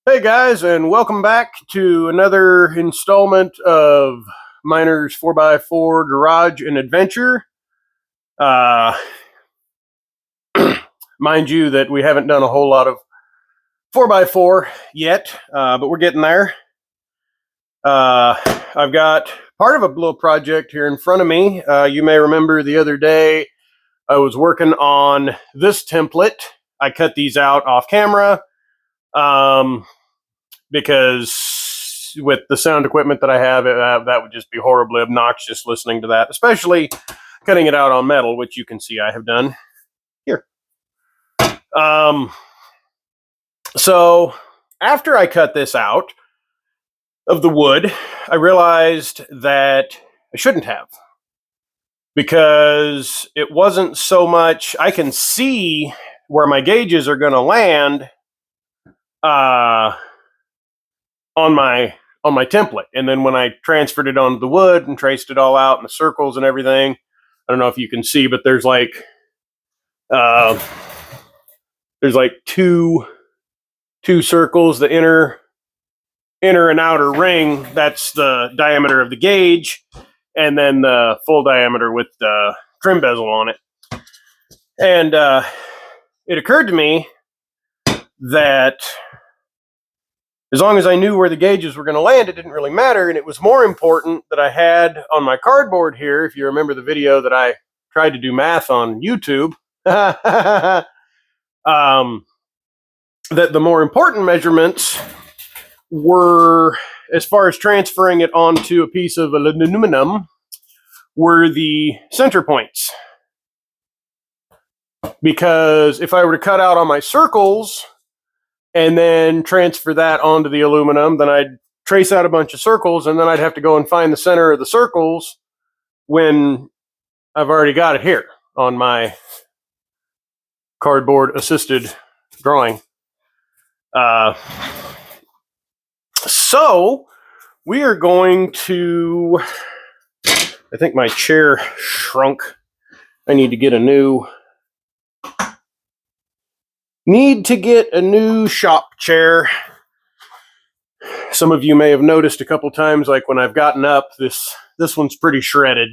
Hey guys, and welcome back to another installment of Miner's 4x4 Garage and Adventure. Uh, Mind you that we haven't done a whole lot of 4x4 yet, but we're getting there. I've got part of a little project here in front of me. You may remember the other day I was working on this template. I cut these out off camera. Because with the sound equipment that I have, that would just be horribly obnoxious listening to that, especially cutting it out on metal, which you can see I have done here. So after I cut this out of the wood, I realized that I shouldn't have, because it wasn't so much, I can see where my gauges are going to land on my template. And then when I transferred it onto the wood and traced it all out in the circles and everything, I don't know if you can see, but there's like two circles, the inner and outer ring, that's the diameter of the gauge, and then the full diameter with the trim bezel on it. And it occurred to me that as long as I knew where the gauges were going to land, it didn't really matter. And it was more important that I had on my cardboard here, if you remember the video that I tried to do math on YouTube, that the more important measurements were, as far as transferring it onto a piece of aluminum, were the center points. Because if I were to cut out on my circles and then transfer that onto the aluminum, then I'd trace out a bunch of circles, and then I'd have to go and find the center of the circles when I've already got it here on my cardboard assisted drawing. So we are going to, I think my chair shrunk. I need to get a new shop chair. Some of you may have noticed a couple times, like when I've gotten up, this one's pretty shredded.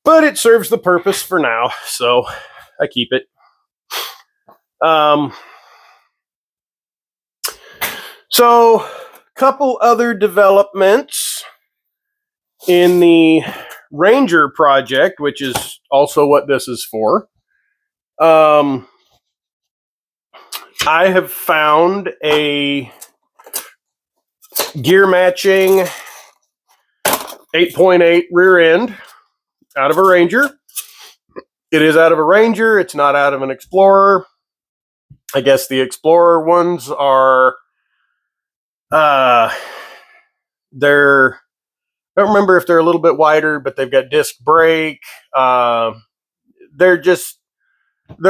But it serves the purpose for now, so I keep it. So, couple other developments in the Ranger project, which is also what this is for. I have found a gear matching 8.8 rear end out of a Ranger. It is out of a Ranger. It's not out of an Explorer. I guess the Explorer ones are, I don't remember if they're a little bit wider, but they've got disc brake. They're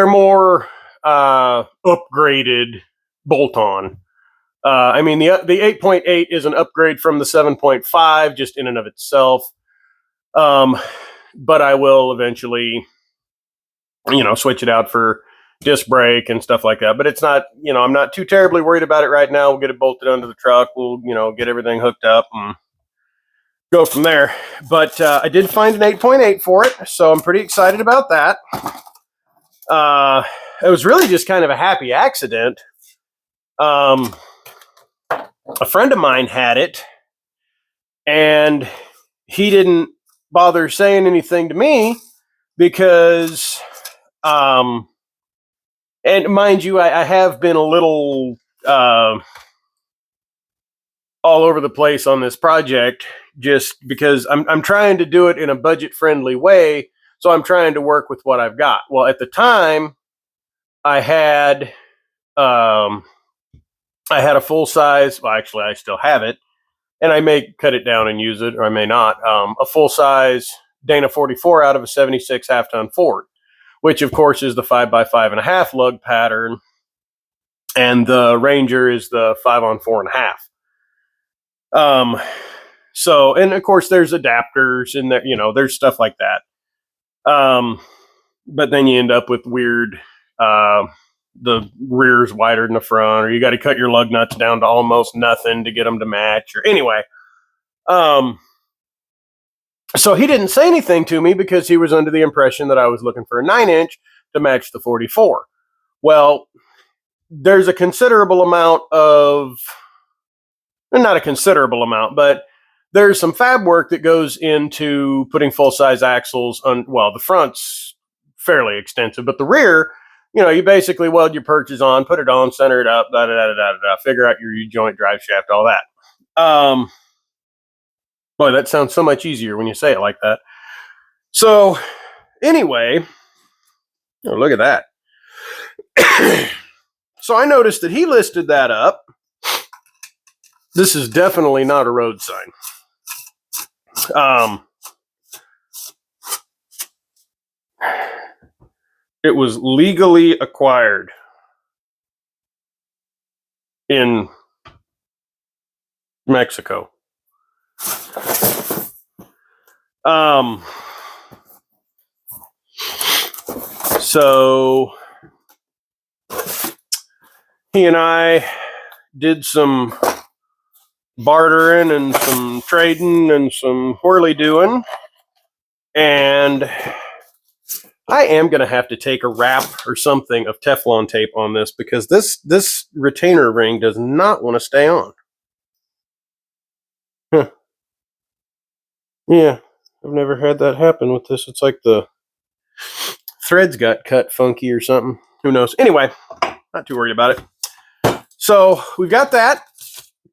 more upgraded bolt-on. I mean, the 8.8 is an upgrade from the 7.5 just in and of itself. But I will eventually, switch it out for disc brake and stuff like that. But it's not, I'm not too terribly worried about it right now. We'll get it bolted under the truck. We'll, get everything hooked up and go from there. But I did find an 8.8 for it, so I'm pretty excited about that. It was really just kind of a happy accident. A friend of mine had it, and he didn't bother saying anything to me because, and mind you, I have been a little all over the place on this project, just because I'm trying to do it in a budget-friendly way, so I'm trying to work with what I've got. Well, at the time, I had a full size. Well, actually, I still have it, and I may cut it down and use it, or I may not. A full size Dana 44 out of a 76 half-ton Ford, which of course is the 5x5.5 lug pattern, and the Ranger is the 5x4.5. So, and of course, there's adapters in there. There's stuff like that. But then you end up with weird the rear's wider than the front, or you got to cut your lug nuts down to almost nothing to get them to match. Or anyway, so he didn't say anything to me because he was under the impression that I was looking for a 9-inch to match the 44. Well, there's a considerable amount of, not a considerable amount, but there's some fab work that goes into putting full-size axles on. Well, the front's fairly extensive, but the rear, you basically weld your perches on, put it on, center it up, figure out your U-joint, drive shaft, all that. Boy, that sounds so much easier when you say it like that. So, anyway, look at that. So I noticed that he listed that up. This is definitely not a road sign. It was legally acquired in Mexico. So he and I did some bartering and some trading and some whirly doing, and I am going to have to take a wrap or something of Teflon tape on this because this retainer ring does not want to stay on. Huh. Yeah, I've never had that happen with this. It's like the threads got cut funky or something. Who knows? Anyway, not too worried about it. So we've got that.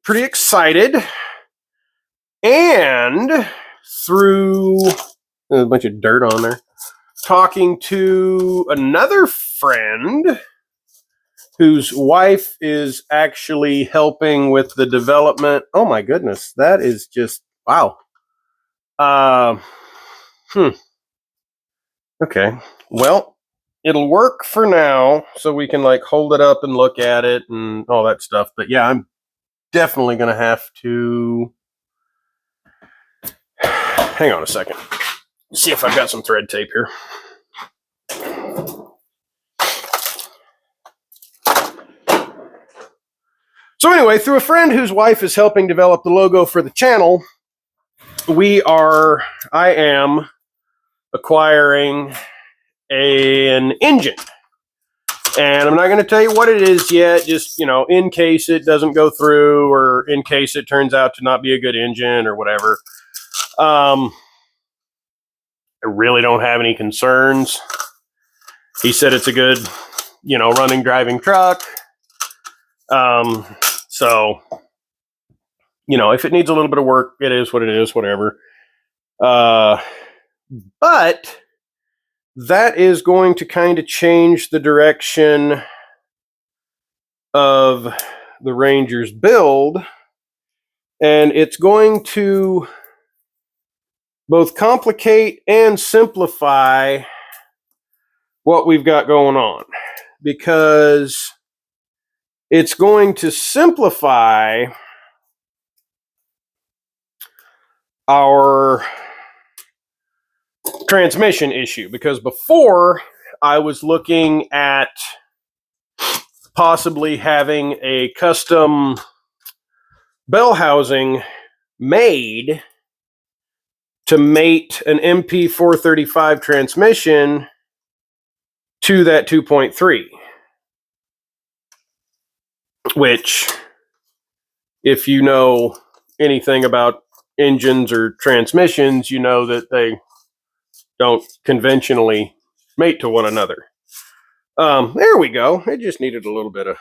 Pretty excited. And through a bunch of dirt on there, talking to another friend whose wife is actually helping with the development. Oh my goodness, that is just wow. Okay. Well, it'll work for now, so we can like hold it up and look at it and all that stuff. But yeah, I'm definitely gonna have to hang on a second. See if I've got some thread tape here. So anyway, through a friend whose wife is helping develop the logo for the channel, I am acquiring an engine. And I'm not going to tell you what it is yet, just, in case it doesn't go through or in case it turns out to not be a good engine or whatever. I really don't have any concerns. He said it's a good, running, driving truck. So, if it needs a little bit of work, it is what it is, whatever. But that is going to kind of change the direction of the Ranger's build, and it's going to both complicate and simplify what we've got going on, because it's going to simplify our transmission issue, because before I was looking at possibly having a custom bell housing made to mate an MP435 transmission to that 2.3, which, if you know anything about engines or transmissions, you know that they don't conventionally mate to one another. There we go. It just needed a little bit of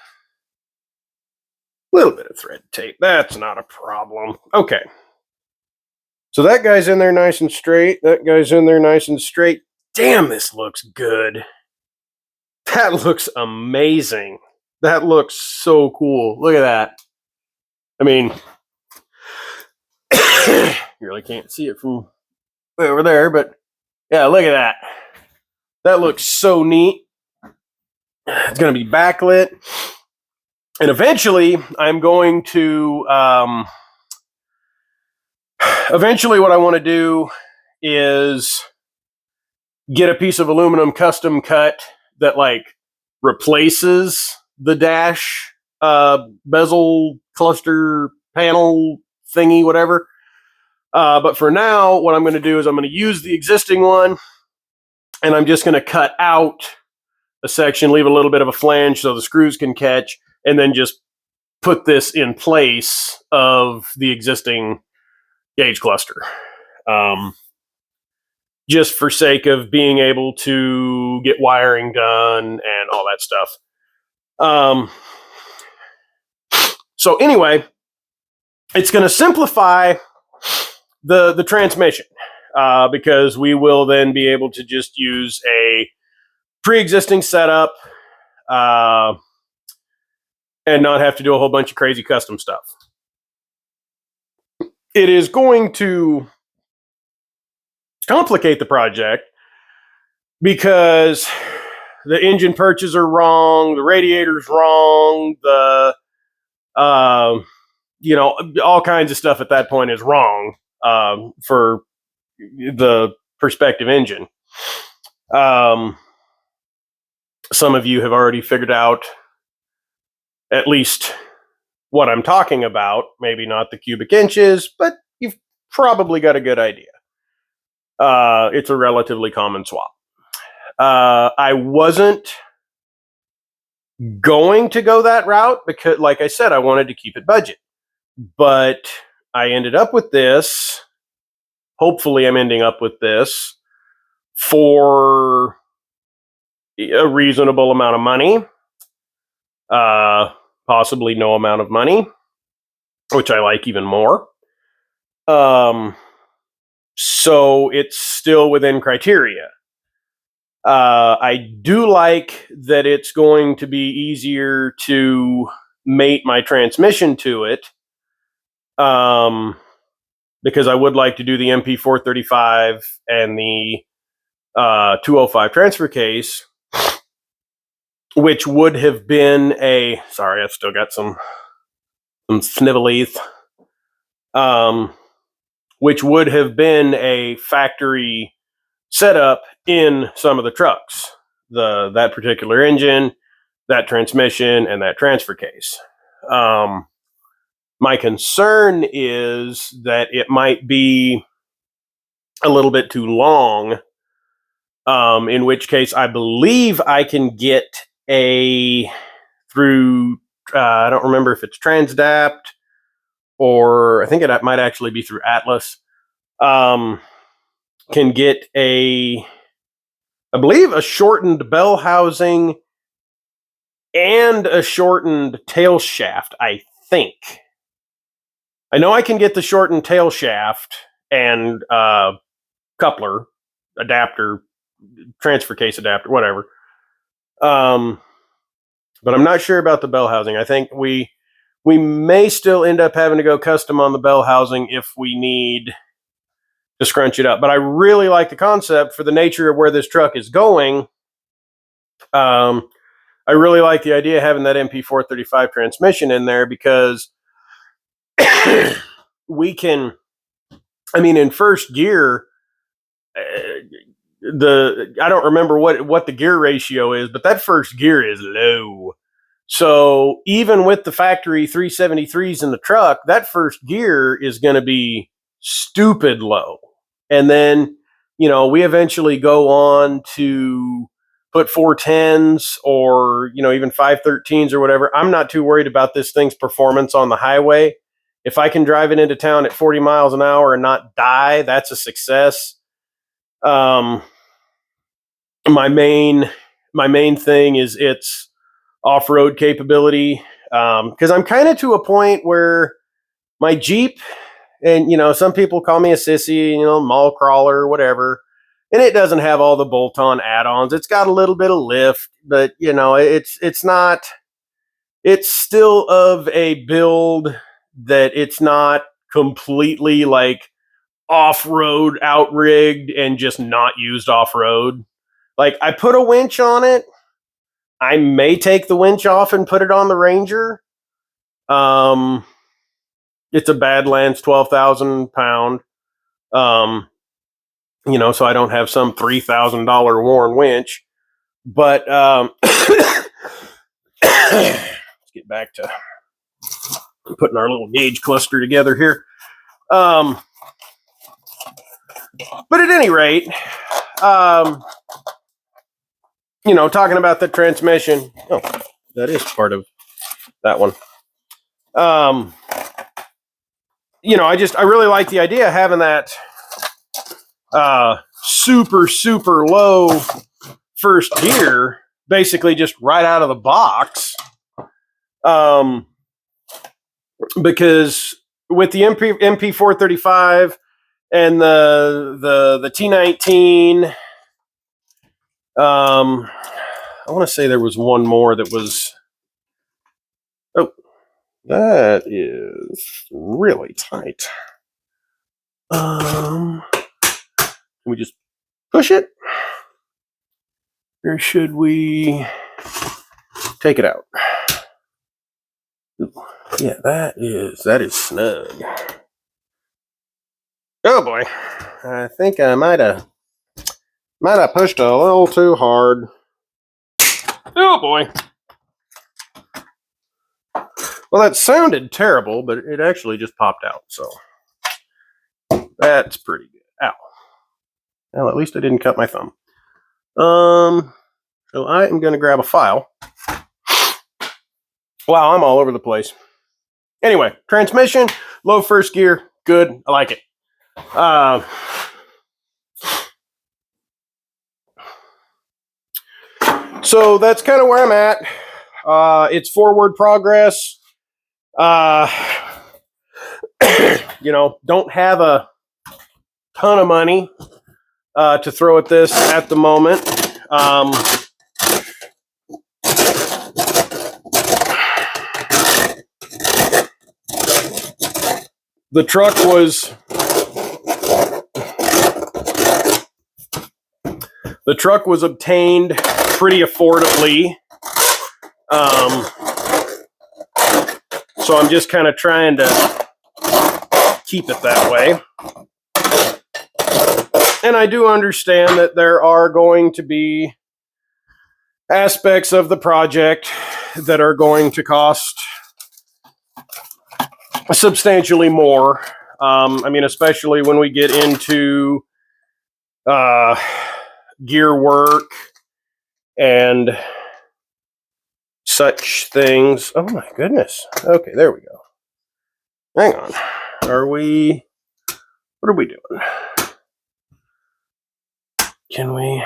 thread tape. That's not a problem. Okay. So that guy's in there nice and straight. That guy's in there nice and straight. Damn, this looks good. That looks amazing. That looks so cool. Look at that. I mean, you really can't see it from way over there, but yeah, look at that. That looks so neat. It's going to be backlit. And eventually, I'm going to... eventually, what I want to do is get a piece of aluminum custom cut that, like, replaces the dash bezel cluster panel thingy, whatever. But for now, what I'm going to do is I'm going to use the existing one, and I'm just going to cut out a section, leave a little bit of a flange so the screws can catch, and then just put this in place of the existing gauge cluster. Just for sake of being able to get wiring done and all that stuff. So anyway, it's going to simplify the transmission because we will then be able to just use a pre-existing setup and not have to do a whole bunch of crazy custom stuff. It is going to complicate the project because the engine perches are wrong, the radiator's wrong, the all kinds of stuff at that point is wrong for the prospective engine. Some of you have already figured out at least what I'm talking about, maybe not the cubic inches, but you've probably got a good idea. It's a relatively common swap. I wasn't going to go that route because, like I said, I wanted to keep it budget. But I ended up with this. Hopefully, I'm ending up with this for a reasonable amount of money. Possibly no amount of money, which I like even more. So it's still within criteria. I do like that it's going to be easier to mate my transmission to it, because I would like to do the MP435 and the 205 transfer case, which would have been a... Sorry, I've still got some snivelleeth. Which would have been a factory setup in some of the trucks. That particular engine, that transmission, and that transfer case. My concern is that it might be a little bit too long, in which case I believe I can get through, I don't remember if it's Transdapt, or I think it might actually be through Atlas, can get I believe a shortened bell housing and a shortened tail shaft, I think. I know I can get the shortened tail shaft and coupler, adapter, transfer case adapter, whatever. But I'm not sure about the bell housing. I think we may still end up having to go custom on the bell housing if we need to scrunch it up. But I really like the concept for the nature of where this truck is going. I really like the idea of having that MP435 transmission in there because we can, in first gear, I don't remember what the gear ratio is, but that first gear is low. So even with the factory 373s in the truck, that first gear is going to be stupid low. And then, we eventually go on to put 410s or, even 513s or whatever. I'm not too worried about this thing's performance on the highway. If I can drive it into town at 40 miles an hour and not die, that's a success. My main thing is its off-road capability, because I'm kind of to a point where my Jeep, and some people call me a sissy, mall crawler or whatever, and it doesn't have all the bolt-on add-ons. It's got a little bit of lift, but it's not. It's still of a build that it's not completely like off-road, outrigged, and just not used off-road. Like, I put a winch on it. I may take the winch off and put it on the Ranger. It's a Badlands 12,000 pound. So I don't have some $3,000 worn winch. But let's get back to putting our little gauge cluster together here. But at any rate, talking about the transmission. Oh, that is part of that one. I really like the idea of having that super, super low first gear, basically just right out of the box. Because with the MP 435 and the T19, I want to say there was one more that was. Oh, that is really tight. Can we just push it? Or should we take it out? Yeah, that is snug. Oh boy, I think I might have pushed a little too hard. Oh boy. Well, that sounded terrible, but it actually just popped out, so that's pretty good. Ow. Well, at least I didn't cut my thumb. So I am going to grab a file. Wow, I'm all over the place. Anyway, transmission, low first gear, good. I like it. So that's kind of where I'm at. It's forward progress. Don't have a ton of money to throw at this at the moment. The truck was obtained pretty affordably. So I'm just kind of trying to keep it that way. And I do understand that there are going to be aspects of the project that are going to cost substantially more. Especially when we get into gear work and such things. Oh my goodness. Okay, there we go. Hang on. What are we doing? Can we?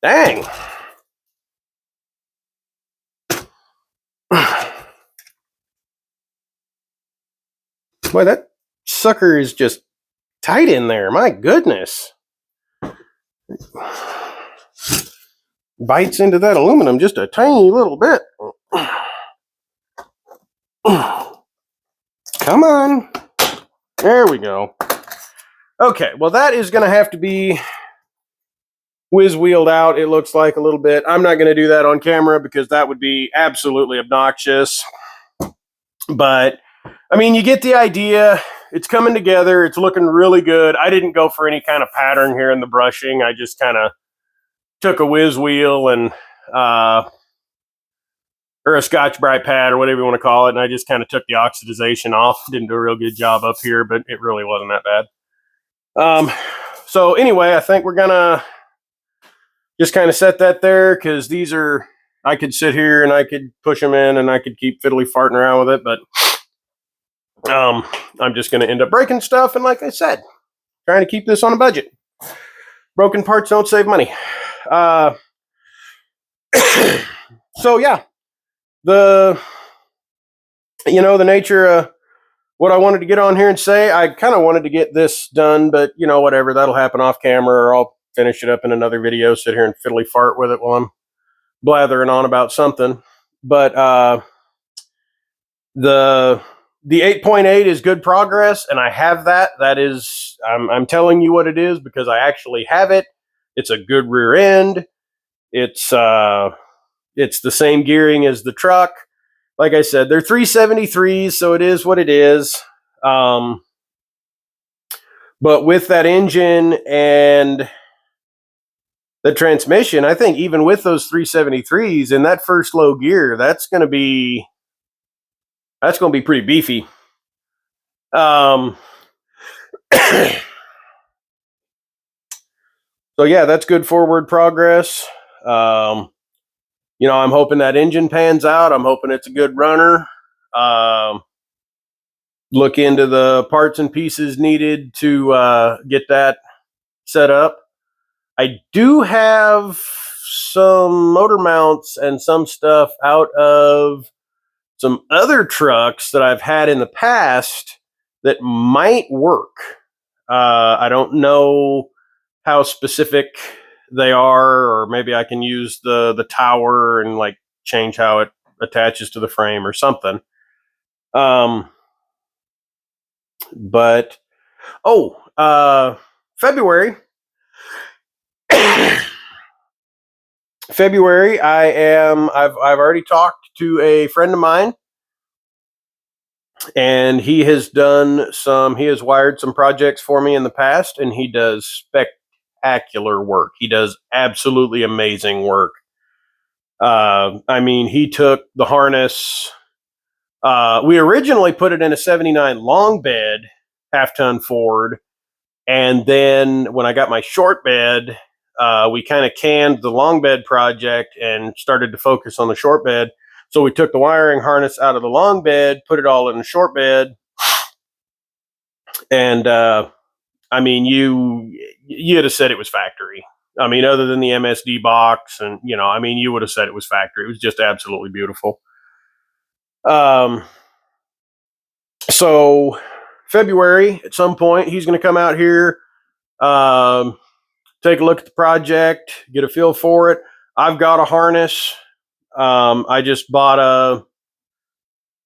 Dang. Boy, that sucker is just tight in there. My goodness. Bites into that aluminum just a tiny little bit. Come on. There we go. Okay, well, that is going to have to be whiz-wheeled out, it looks like, a little bit. I'm not going to do that on camera because that would be absolutely obnoxious. But, you get the idea. It's coming together. It's looking really good. I didn't go for any kind of pattern here in the brushing. I just kind of took a whiz wheel and or a Scotch-Brite pad or whatever you want to call it, and I just kind of took the oxidization off. Didn't do a real good job up here, but it really wasn't that bad. So anyway, I think we're gonna just kind of set that there because these are, I could sit here and I could push them in and I could keep fiddly farting around with it, but I'm just going to end up breaking stuff. And like I said, trying to keep this on a budget. Broken parts don't save money. So yeah, the nature of what I wanted to get on here and say, I kind of wanted to get this done, but whatever, that'll happen off camera, or I'll finish it up in another video, sit here and fiddly fart with it while I'm blathering on about something. But the 8.8 is good progress, and I have that. That is, I'm telling you what it is because I actually have it. It's a good rear end. It's It's the same gearing as the truck. Like I said, they're 373s, so it is what it is. But with that engine and the transmission, I think even with those 373s in that first low gear, that's going to be pretty beefy. So yeah, that's good forward progress. I'm hoping that engine pans out. I'm hoping it's a good runner. Look into the parts and pieces needed to get that set up. I do have some motor mounts and some stuff out of some other trucks that I've had in the past that might work. I don't know how specific they are, or maybe I can use the tower and like change how it attaches to the frame or something. But February. February, I've already talked to a friend of mine, and he has wired some projects for me in the past, and he does spectacular work. He does absolutely amazing work. He took the harness. We originally put it in a 79 long bed, half ton Ford. And then when I got my short bed, we kind of canned the long bed project and started to focus on the short bed. So we took the wiring harness out of the long bed, put it all in the short bed. And you'd have said it was factory. Other than the MSD box, and you would have said it was factory. It was just absolutely beautiful. So February, at some point, he's going to come out here, take a look at the project, get a feel for it. I've got a harness. I just bought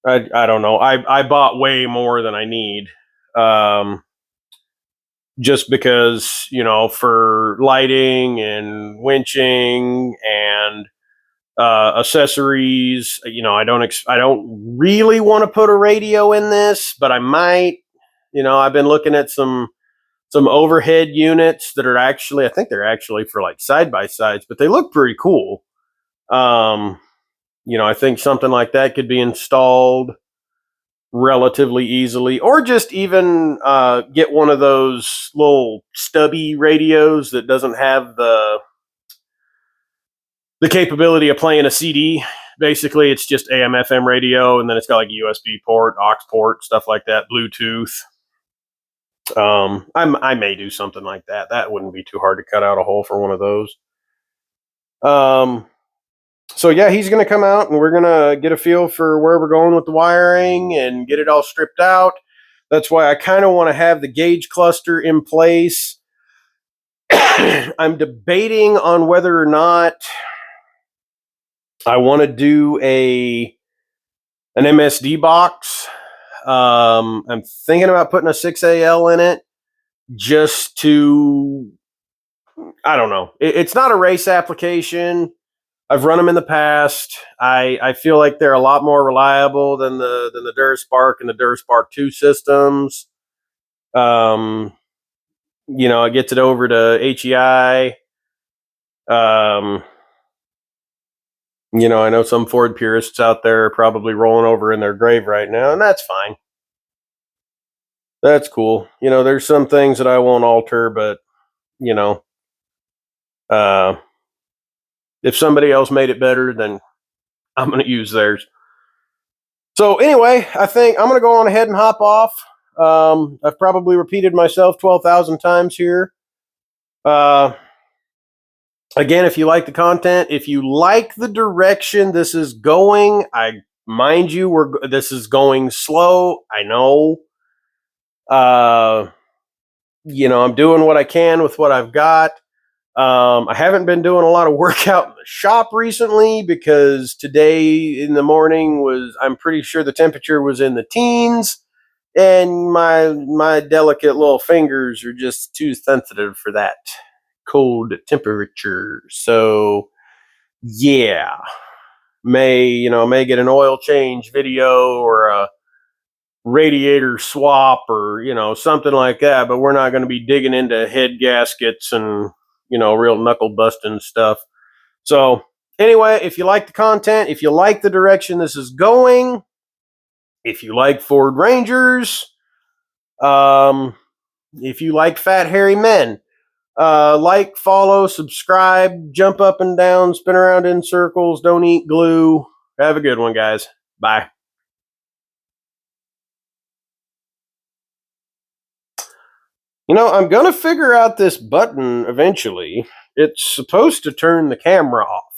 I don't know. I bought way more than I need. Just because, for lighting and winching and accessories, I don't really want to put a radio in this, but I might. I've been looking at some overhead units that are I think they're actually for like side by sides, but they look pretty cool. I think something like that could be installed relatively easily, or just even get one of those little stubby radios that doesn't have the capability of playing a CD. Basically, it's just AM FM radio, and then it's got like a USB port, aux port, stuff like that, Bluetooth. I may do something like that. That wouldn't be too hard to cut out a hole for one of those. So yeah, he's going to come out, and we're going to get a feel for where we're going with the wiring and get it all stripped out. That's why I kind of want to have the gauge cluster in place. I'm debating on whether or not I want to do an MSD box. I'm thinking about putting a 6AL in it just to, I don't know. It's not a race application. I've run them in the past. I feel like they're a lot more reliable than the DuraSpark and the DuraSpark 2 systems. It gets it over to HEI. I know some Ford purists out there are probably rolling over in their grave right now, and that's fine. That's cool. There's some things that I won't alter, but if somebody else made it better, then I'm going to use theirs. So anyway, I think I'm going to go on ahead and hop off. I've probably repeated myself 12,000 times here. Again, if you like the content, if you like the direction this is going, this is going slow. I know. I'm doing what I can with what I've got. I haven't been doing a lot of workout in the shop recently because today in the morning I'm pretty sure the temperature was in the teens, and my delicate little fingers are just too sensitive for that cold temperature. So yeah. may get an oil change video or a radiator swap or something like that, but we're not going to be digging into head gaskets and real knuckle busting stuff. So anyway, if you like the content, if you like the direction this is going, if you like Ford Rangers, if you like fat hairy men, like, follow, subscribe, jump up and down, spin around in circles, don't eat glue. Have a good one, guys. Bye. I'm going to figure out this button eventually. It's supposed to turn the camera off.